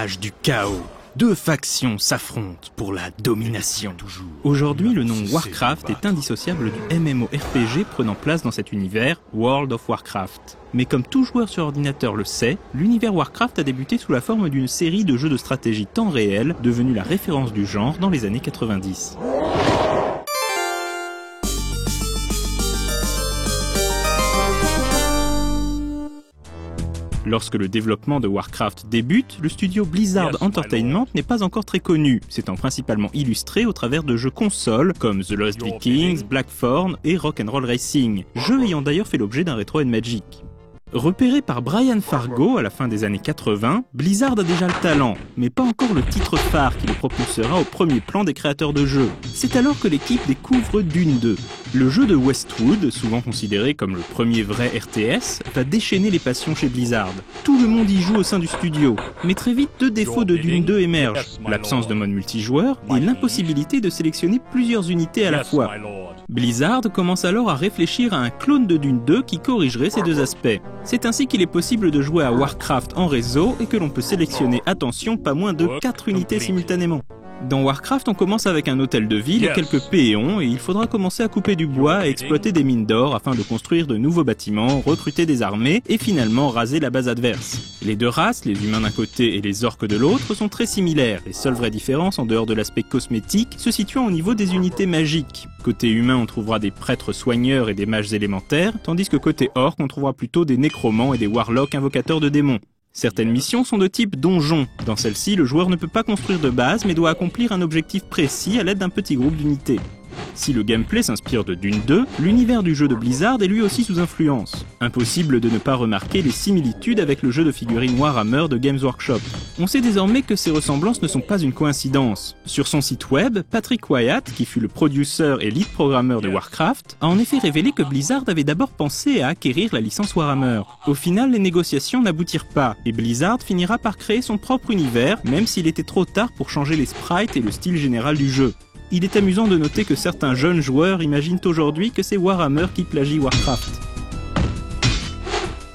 l'âge du chaos. Deux factions s'affrontent pour la domination. Aujourd'hui, le nom Warcraft est indissociable du MMORPG prenant place dans cet univers, World of Warcraft. Mais comme tout joueur sur ordinateur le sait, l'univers Warcraft a débuté sous la forme d'une série de jeux de stratégie temps réel, devenue la référence du genre dans les années 90. Lorsque le développement de Warcraft débute, le studio Blizzard Entertainment n'est pas encore très connu, s'étant principalement illustré au travers de jeux consoles comme The Lost Vikings, Blackthorn et Rock'n'Roll Racing, jeux ayant d'ailleurs fait l'objet d'un Retro & Magic. Repéré par Brian Fargo à la fin des années 80, Blizzard a déjà le talent, mais pas encore le titre phare qui le propulsera au premier plan des créateurs de jeux. C'est alors que l'équipe découvre Dune 2. Le jeu de Westwood, souvent considéré comme le premier vrai RTS, va déchaîner les passions chez Blizzard. Tout le monde y joue au sein du studio, mais très vite deux défauts de Dune 2 émergent, l'absence de mode multijoueur et l'impossibilité de sélectionner plusieurs unités à la fois. Blizzard commence alors à réfléchir à un clone de Dune 2 qui corrigerait ces deux aspects. C'est ainsi qu'il est possible de jouer à Warcraft en réseau et que l'on peut sélectionner, attention, pas moins de 4 unités simultanément. Dans Warcraft, on commence avec un hôtel de ville et quelques péons et il faudra commencer à couper du bois et exploiter des mines d'or afin de construire de nouveaux bâtiments, recruter des armées et finalement raser la base adverse. Les deux races, les humains d'un côté et les orques de l'autre, sont très similaires. Les seules vraies différences, en dehors de l'aspect cosmétique, se situant au niveau des unités magiques. Côté humain, on trouvera des prêtres soigneurs et des mages élémentaires, tandis que côté orque, on trouvera plutôt des nécromants et des warlocks invocateurs de démons. Certaines missions sont de type donjon. Dans celle-ci, le joueur ne peut pas construire de base, mais doit accomplir un objectif précis à l'aide d'un petit groupe d'unités. Si le gameplay s'inspire de Dune 2, l'univers du jeu de Blizzard est lui aussi sous influence. Impossible de ne pas remarquer les similitudes avec le jeu de figurines Warhammer de Games Workshop. On sait désormais que ces ressemblances ne sont pas une coïncidence. Sur son site web, Patrick Wyatt, qui fut le producer et lead programmeur de Warcraft, a en effet révélé que Blizzard avait d'abord pensé à acquérir la licence Warhammer. Au final, les négociations n'aboutirent pas, et Blizzard finira par créer son propre univers, même s'il était trop tard pour changer les sprites et le style général du jeu. Il est amusant de noter que certains jeunes joueurs imaginent aujourd'hui que c'est Warhammer qui plagie Warcraft.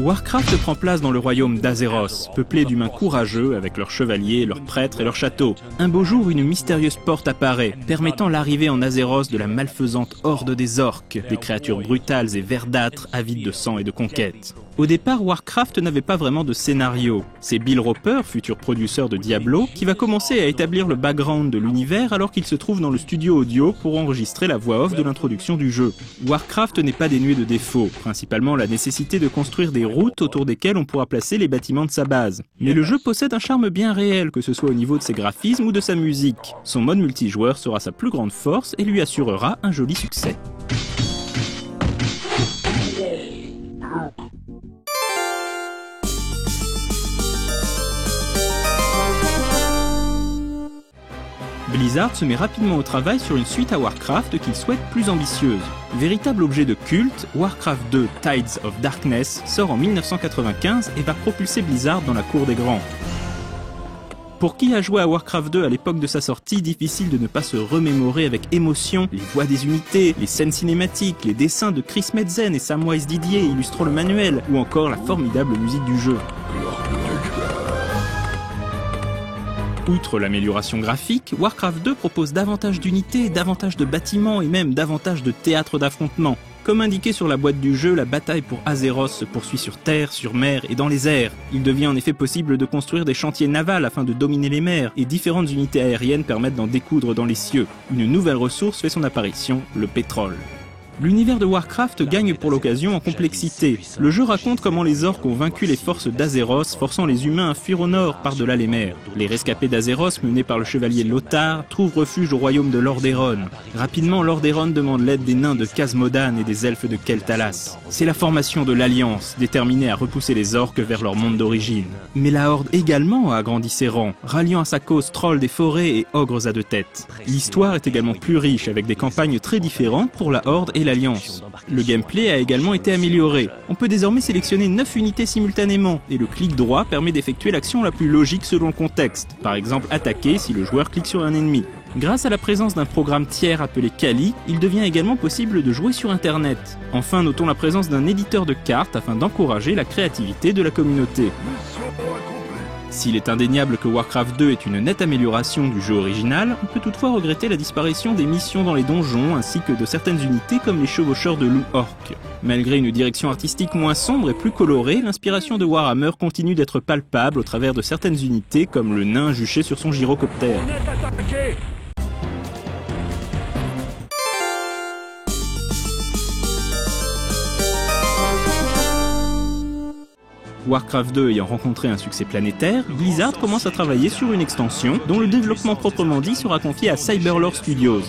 Warcraft prend place dans le royaume d'Azeroth, peuplé d'humains courageux avec leurs chevaliers, leurs prêtres et leurs châteaux. Un beau jour, une mystérieuse porte apparaît, permettant l'arrivée en Azeroth de la malfaisante horde des orques, des créatures brutales et verdâtres, avides de sang et de conquête. Au départ, Warcraft n'avait pas vraiment de scénario. C'est Bill Roper, futur producteur de Diablo, qui va commencer à établir le background de l'univers alors qu'il se trouve dans le studio audio pour enregistrer la voix off de l'introduction du jeu. Warcraft n'est pas dénué de défauts, principalement la nécessité de construire des routes autour desquelles on pourra placer les bâtiments de sa base. Mais le jeu possède un charme bien réel, que ce soit au niveau de ses graphismes ou de sa musique. Son mode multijoueur sera sa plus grande force et lui assurera un joli succès. Blizzard se met rapidement au travail sur une suite à Warcraft qu'il souhaite plus ambitieuse. Véritable objet de culte, Warcraft 2 Tides of Darkness sort en 1995 et va propulser Blizzard dans la cour des grands. Pour qui a joué à Warcraft 2 à l'époque de sa sortie, difficile de ne pas se remémorer avec émotion les voix des unités, les scènes cinématiques, les dessins de Chris Metzen et Samwise Didier illustrant le manuel, ou encore la formidable musique du jeu. Outre l'amélioration graphique, Warcraft 2 propose davantage d'unités, davantage de bâtiments et même davantage de théâtres d'affrontement. Comme indiqué sur la boîte du jeu, la bataille pour Azeroth se poursuit sur terre, sur mer et dans les airs. Il devient en effet possible de construire des chantiers navals afin de dominer les mers, et différentes unités aériennes permettent d'en découdre dans les cieux. Une nouvelle ressource fait son apparition, le pétrole. L'univers de Warcraft gagne pour l'occasion en complexité. Le jeu raconte comment les orques ont vaincu les forces d'Azeroth, forçant les humains à fuir au nord par-delà les mers. Les rescapés d'Azeroth, menés par le chevalier Lothar, trouvent refuge au royaume de Lordaeron. Rapidement, Lordaeron demande l'aide des nains de Khazmodan et des elfes de Keltalas. C'est la formation de l'Alliance, déterminée à repousser les orques vers leur monde d'origine. Mais la Horde également a agrandi ses rangs, ralliant à sa cause trolls des forêts et ogres à deux têtes. L'histoire est également plus riche, avec des campagnes très différentes pour la Horde et l'Alliance. Le gameplay a également été amélioré. On peut désormais sélectionner 9 unités simultanément, et le clic droit permet d'effectuer l'action la plus logique selon le contexte. Par exemple, attaquer si le joueur clique sur un ennemi. Grâce à la présence d'un programme tiers appelé Kali, il devient également possible de jouer sur Internet. Enfin, notons la présence d'un éditeur de cartes afin d'encourager la créativité de la communauté. S'il est indéniable que Warcraft 2 est une nette amélioration du jeu original, on peut toutefois regretter la disparition des missions dans les donjons ainsi que de certaines unités comme les chevaucheurs de loups orques. Malgré une direction artistique moins sombre et plus colorée, l'inspiration de Warhammer continue d'être palpable au travers de certaines unités comme le nain juché sur son gyrocoptère. Warcraft 2 ayant rencontré un succès planétaire, Blizzard commence à travailler sur une extension dont le développement proprement dit sera confié à Cyberlore Studios.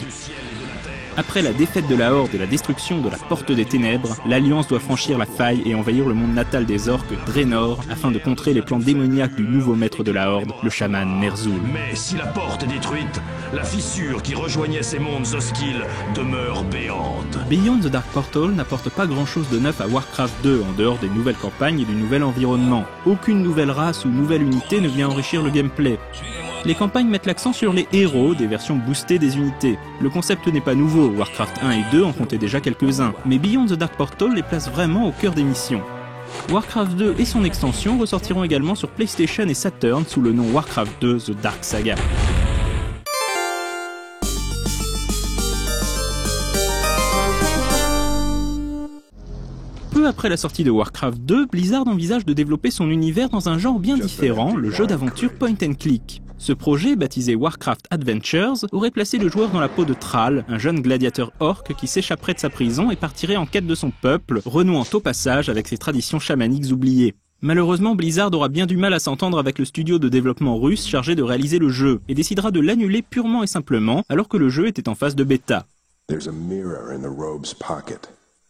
Après la défaite de la Horde et la destruction de la Porte des Ténèbres, l'Alliance doit franchir la faille et envahir le monde natal des orques, Draenor, afin de contrer les plans démoniaques du nouveau maître de la Horde, le chaman Ner'zhul. Mais si la porte est détruite, la fissure qui rejoignait ces mondes hostiles demeure béante. Beyond the Dark Portal n'apporte pas grand-chose de neuf à Warcraft 2 en dehors des nouvelles campagnes et du nouvel environnement. Aucune nouvelle race ou nouvelle unité ne vient enrichir le gameplay. Les campagnes mettent l'accent sur les héros, des versions boostées des unités. Le concept n'est pas nouveau, Warcraft 1 et 2 en comptaient déjà quelques-uns, mais Beyond the Dark Portal les place vraiment au cœur des missions. Warcraft 2 et son extension ressortiront également sur PlayStation et Saturn sous le nom Warcraft 2 The Dark Saga. Peu après la sortie de Warcraft 2, Blizzard envisage de développer son univers dans un genre bien différent, le jeu d'aventure point and click. Ce projet, baptisé Warcraft Adventures, aurait placé le joueur dans la peau de Thrall, un jeune gladiateur orc qui s'échapperait de sa prison et partirait en quête de son peuple, renouant au passage avec ses traditions chamaniques oubliées. Malheureusement, Blizzard aura bien du mal à s'entendre avec le studio de développement russe chargé de réaliser le jeu, et décidera de l'annuler purement et simplement, alors que le jeu était en phase de bêta.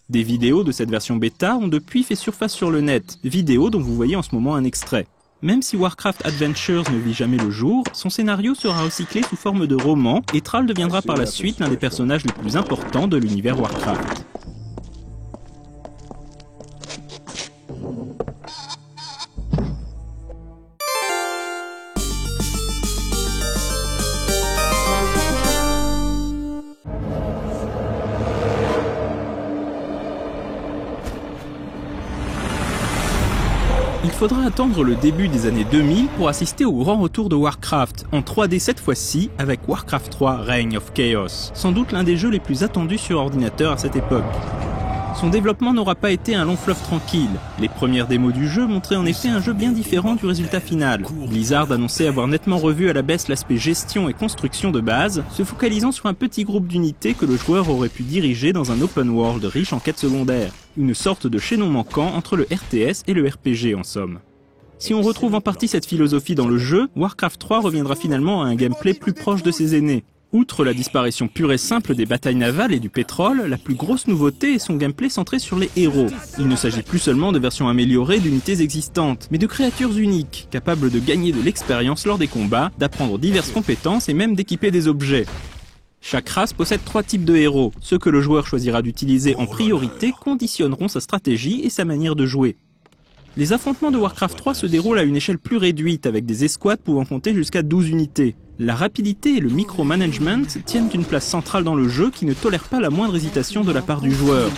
Des vidéos de cette version bêta ont depuis fait surface sur le net, vidéos dont vous voyez en ce moment un extrait. Même si Warcraft Adventures ne vit jamais le jour, son scénario sera recyclé sous forme de roman et Thrall deviendra par la suite l'un des personnages les plus importants de l'univers Warcraft. Il faudra attendre le début des années 2000 pour assister au grand retour de Warcraft, en 3D cette fois-ci, avec Warcraft 3 Reign of Chaos, sans doute l'un des jeux les plus attendus sur ordinateur à cette époque. Son développement n'aura pas été un long fleuve tranquille. Les premières démos du jeu montraient en effet un jeu bien différent du résultat final. Blizzard annonçait avoir nettement revu à la baisse l'aspect gestion et construction de base, se focalisant sur un petit groupe d'unités que le joueur aurait pu diriger dans un open world riche en quêtes secondaires. Une sorte de chaînon manquant entre le RTS et le RPG en somme. Si on retrouve en partie cette philosophie dans le jeu, Warcraft 3 reviendra finalement à un gameplay plus proche de ses aînés. Outre la disparition pure et simple des batailles navales et du pétrole, la plus grosse nouveauté est son gameplay centré sur les héros. Il ne s'agit plus seulement de versions améliorées d'unités existantes, mais de créatures uniques, capables de gagner de l'expérience lors des combats, d'apprendre diverses compétences et même d'équiper des objets. Chaque race possède 3 types de héros. Ceux que le joueur choisira d'utiliser en priorité conditionneront sa stratégie et sa manière de jouer. Les affrontements de Warcraft 3 se déroulent à une échelle plus réduite, avec des escouades pouvant compter jusqu'à 12 unités. La rapidité et le micromanagement tiennent une place centrale dans le jeu qui ne tolère pas la moindre hésitation de la part du joueur.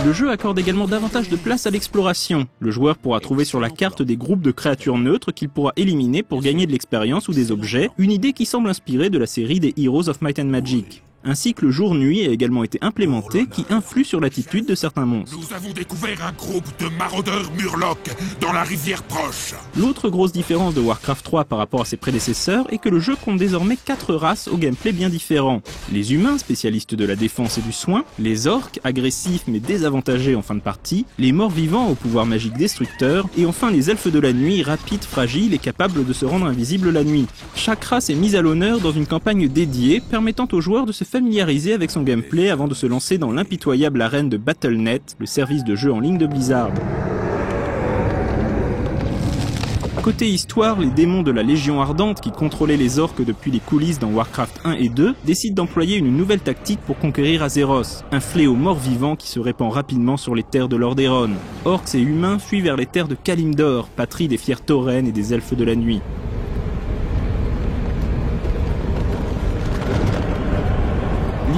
Le jeu accorde également davantage de place à l'exploration. Le joueur pourra trouver sur la carte des groupes de créatures neutres qu'il pourra éliminer pour gagner de l'expérience ou des objets, une idée qui semble inspirée de la série des Heroes of Might and Magic. Ainsi que le jour-nuit a également été implémenté qui influe sur l'attitude de certains monstres. Nous avons découvert un groupe de maraudeurs murlocs dans la rivière proche. L'autre grosse différence de Warcraft 3 par rapport à ses prédécesseurs est que le jeu compte désormais 4 races au gameplay bien différents. Les humains, spécialistes de la défense et du soin, les orques, agressifs mais désavantagés en fin de partie, les morts-vivants au pouvoir magique destructeur, et enfin les elfes de la nuit, rapides, fragiles et capables de se rendre invisibles la nuit. Chaque race est mise à l'honneur dans une campagne dédiée, permettant aux joueurs de se familiariser avec son gameplay avant de se lancer dans l'impitoyable arène de Battle.net, le service de jeu en ligne de Blizzard. Côté histoire, les démons de la Légion Ardente qui contrôlaient les orques depuis les coulisses dans Warcraft 1 et 2 décident d'employer une nouvelle tactique pour conquérir Azeroth, un fléau mort-vivant qui se répand rapidement sur les terres de Lordaeron. Orcs et humains fuient vers les terres de Kalimdor, patrie des fiers taurennes et des elfes de la nuit.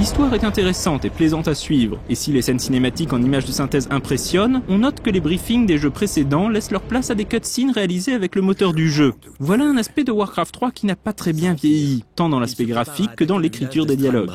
L'histoire est intéressante et plaisante à suivre, et si les scènes cinématiques en images de synthèse impressionnent, on note que les briefings des jeux précédents laissent leur place à des cutscenes réalisées avec le moteur du jeu. Voilà un aspect de Warcraft 3 qui n'a pas très bien vieilli, tant dans l'aspect graphique que dans l'écriture des dialogues.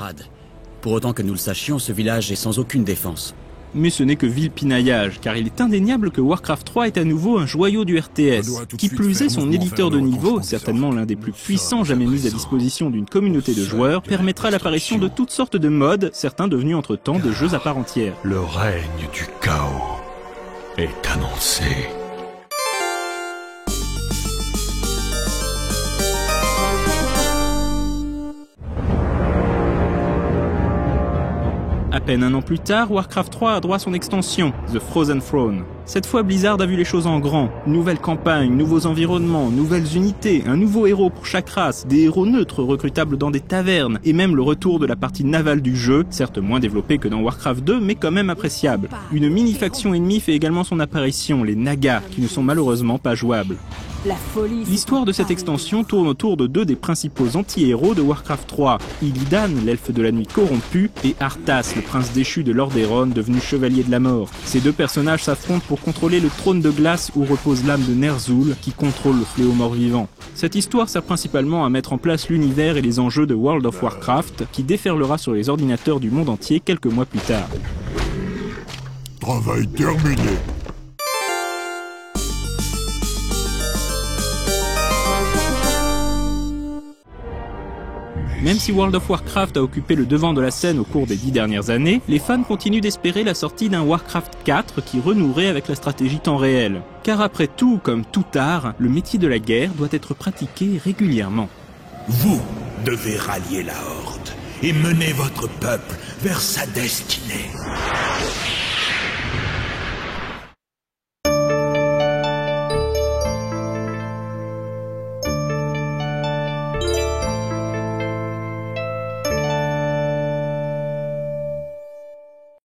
Pour autant que nous le sachions, ce village est sans aucune défense. Mais ce n'est que villepinaillage, car il est indéniable que Warcraft 3 est à nouveau un joyau du RTS. Qui plus est, son éditeur de niveau, certainement l'un des plus puissants jamais mis à disposition d'une communauté de joueurs, permettra l'apparition de toutes sortes de mods, certains devenus entre-temps des jeux à part entière. Le règne du chaos est annoncé. À peine un an plus tard, Warcraft 3 a droit à son extension, The Frozen Throne. Cette fois, Blizzard a vu les choses en grand. Nouvelle campagne, nouveaux environnements, nouvelles unités, un nouveau héros pour chaque race, des héros neutres recrutables dans des tavernes, et même le retour de la partie navale du jeu, certes moins développée que dans Warcraft 2, mais quand même appréciable. Une mini-faction ennemie fait également son apparition, les Nagas, qui ne sont malheureusement pas jouables. L'histoire de cette extension tourne autour de deux des principaux anti-héros de Warcraft 3, Illidan, l'elfe de la nuit corrompu, et Arthas, le prince déchu de Lordaeron, devenu chevalier de la mort. Ces deux personnages s'affrontent pour contrôler le trône de glace où repose l'âme de Ner'zhul, qui contrôle le fléau mort-vivant. Cette histoire sert principalement à mettre en place l'univers et les enjeux de World of Warcraft, qui déferlera sur les ordinateurs du monde entier quelques mois plus tard. Travail terminé. Même si World of Warcraft a occupé le devant de la scène au cours des 10 dernières années, les fans continuent d'espérer la sortie d'un Warcraft 4 qui renouerait avec la stratégie temps réel. Car après tout, comme tout art, le métier de la guerre doit être pratiqué régulièrement. Vous devez rallier la Horde et mener votre peuple vers sa destinée.